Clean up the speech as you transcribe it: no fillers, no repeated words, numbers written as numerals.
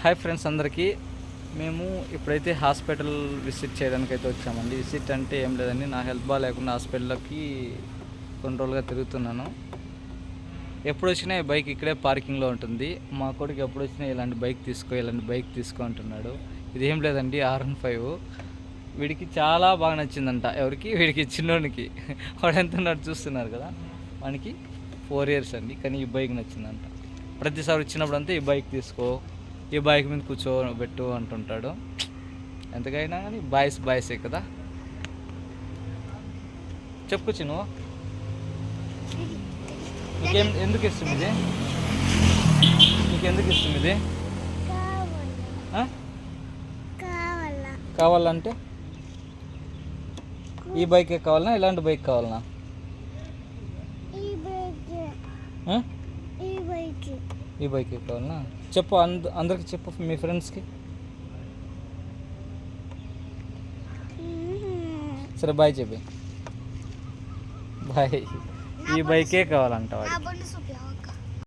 Hi friends అందరికీ. మేము ఇప్పుడైతే హాస్పిటల్ విజిట్ చేయడానికి అయితే వచ్చామండి. విజిట్ అంటే ఏం లేదండి, నా హెల్త్ బాగాలేకుండా హాస్పిటల్కి కొన్ని రోజులుగా తిరుగుతున్నాను. ఎప్పుడు వచ్చినా ఈ బైక్ ఇక్కడే పార్కింగ్లో ఉంటుంది. మా కొడుకు ఎప్పుడు వచ్చినా ఇలాంటి బైక్ తీసుకో అంటున్నాడు. ఇదేం లేదండి, R15. వీడికి చాలా బాగా నచ్చిందంట. ఎవరికి? వీడికి, చిన్నోనికి. వాడు ఎంత ఉన్నాడు చూస్తున్నారు కదా, వానికి 4 years అండి. కానీ ఈ బైక్ నచ్చిందంట. ప్రతిసారి వచ్చినప్పుడు అంతా ఈ బైక్ తీసుకో, ఈ బైక్ మీద కూర్చోబెట్టు అంటుంటాడు. ఎంతకైనా కానీ బాయ్సే కదా. చెప్పు చిన్ను, ఎందుకు ఇష్టం ఇది? నీకెందుకు ఇష్టం ఇది? కావాలంటే ఈ బైకే కావాలనా, ఇలాంటి బైక్ కావాలనా? ఈ బైకే కావాలనా? చెప్పు, అందరికి చెప్పు, మీ ఫ్రెండ్స్కి. సరే బాయ్ చెప్పి. బాయ్. ఈ బైకే కావాలంట వాడికి.